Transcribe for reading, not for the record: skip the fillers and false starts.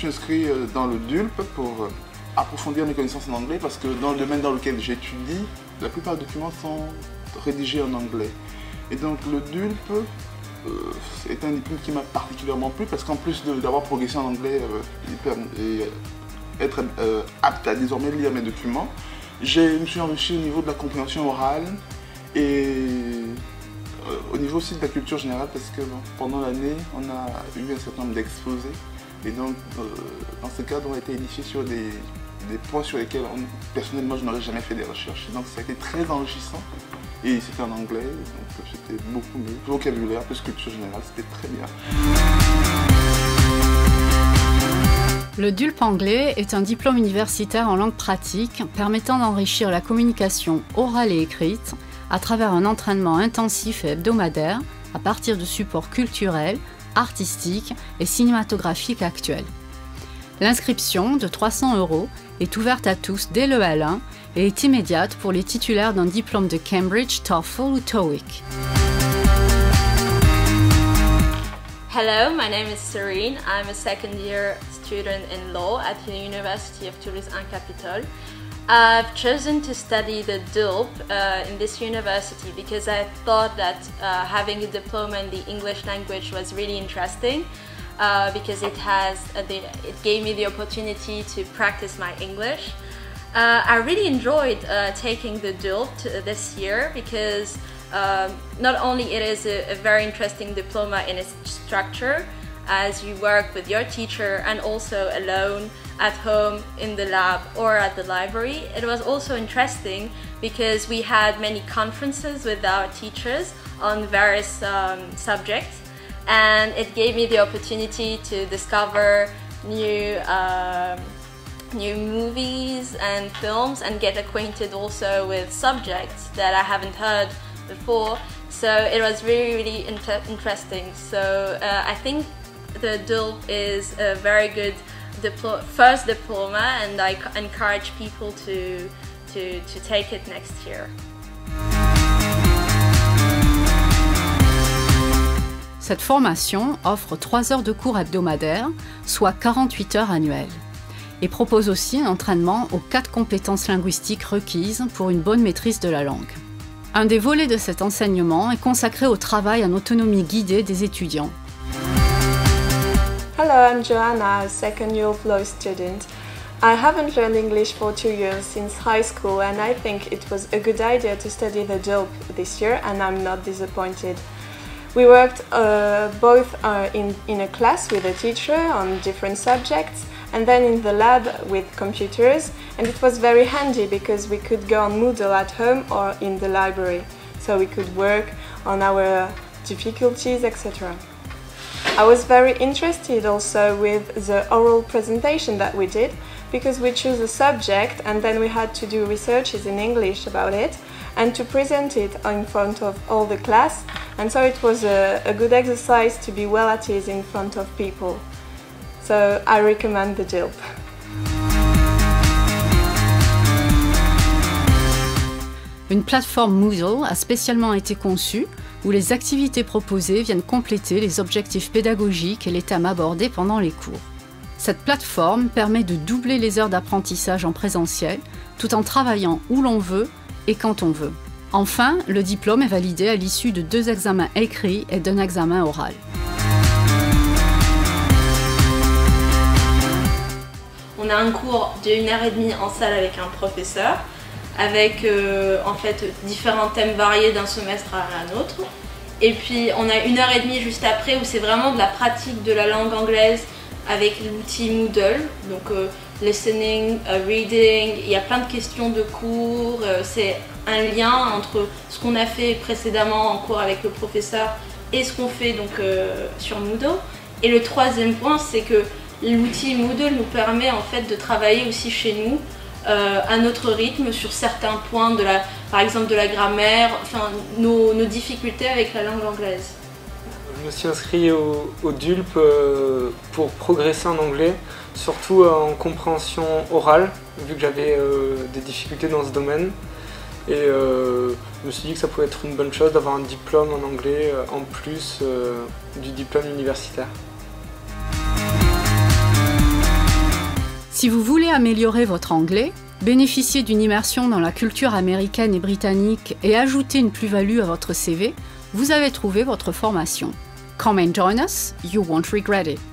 suis inscrit dans le DULP pour approfondir mes connaissances en anglais parce que dans le domaine dans lequel j'étudie, la plupart des documents sont rédigés en anglais. Et donc le DULP est un diplôme qui m'a particulièrement plu parce qu'en plus d'avoir progressé en anglais et être apte à désormais lire mes documents, je me suis enrichi au niveau de la compréhension orale et au niveau aussi de la culture générale parce que pendant l'année, on a eu un certain nombre d'exposés et donc dans ce cadre, on a été édifié sur des points sur lesquels personnellement je n'aurais jamais fait des recherches. Donc ça a été très enrichissant et c'était en anglais, donc c'était beaucoup mieux. Plus vocabulaire, plus culture générale, c'était très bien. Le DULP anglais est un diplôme universitaire en langue pratique permettant d'enrichir la communication orale et écrite à travers un entraînement intensif et hebdomadaire à partir de supports culturels, artistiques et cinématographiques actuels. L'inscription de 300 € est ouverte à tous dès le L1 et est immédiate pour les titulaires d'un diplôme de Cambridge, TOEFL ou TOEIC. Hello, my name is Serene. I'm a second year student in law at the University of Toulouse-Capitole. I've chosen to study the DULP in this university because I thought that having a diploma in the English language was really interesting because it gave me the opportunity to practice my English. I really enjoyed taking the DULP this year because not only it is a very interesting diploma in its structure, as you work with your teacher and also alone at home, in the lab or at the library. It was also interesting because we had many conferences with our teachers on various subjects, and it gave me the opportunity to discover new movies and films and get acquainted also with subjects that I haven't heard before. So it was really interesting. So I think the DULP is a very good first diploma, and I encourage people to take it next year. Cette formation offre 3 heures de cours hebdomadaires, soit 48 heures annuelles, et propose aussi un entraînement aux 4 compétences linguistiques requises pour une bonne maîtrise de la langue. Un des volets de cet enseignement est consacré au travail en autonomie guidée des étudiants. Hello, I'm Joanna, a second year of law student. I haven't learned English for 2 years since high school, and I think it was a good idea to study the DULP this year, and I'm not disappointed. We worked both in a class with a teacher on different subjects, and then in the lab with computers, and it was very handy because we could go on Moodle at home or in the library, so we could work on our difficulties, etc. I was very interested also with the oral presentation that we did, because we chose a subject and then we had to do researches in English about it and to present it in front of all the class, and so it was a good exercise to be well at ease in front of people. So I recommend the DULP. Une plateforme Moodle a spécialement été conçue où les activités proposées viennent compléter les objectifs pédagogiques et les thèmes abordés pendant les cours. Cette plateforme permet de doubler les heures d'apprentissage en présentiel tout en travaillant où l'on veut et quand on veut. Enfin, le diplôme est validé à l'issue de 2 examens écrits et d'un examen oral. On a un cours de 1h30 en salle avec un professeur, avec en fait différents thèmes variés d'un semestre à un autre. Et puis on a 1h30 juste après où c'est vraiment de la pratique de la langue anglaise avec l'outil Moodle, donc listening, reading, il y a plein de questions de cours, c'est un lien entre ce qu'on a fait précédemment en cours avec le professeur et ce qu'on fait donc sur Moodle. Et le troisième point, c'est que l'outil Moodle nous permet en fait de travailler aussi chez nous à notre rythme sur certains points, par exemple de la grammaire, enfin nos difficultés avec la langue anglaise. Je me suis inscrit au DULP pour progresser en anglais, surtout en compréhension orale, vu que j'avais des difficultés dans ce domaine. Et je me suis dit que ça pouvait être une bonne chose d'avoir un diplôme en anglais en plus du diplôme universitaire. Si vous voulez améliorer votre anglais, bénéficier d'une immersion dans la culture américaine et britannique et ajouter une plus-value à votre CV, vous avez trouvé votre formation. Come and join us, you won't regret it.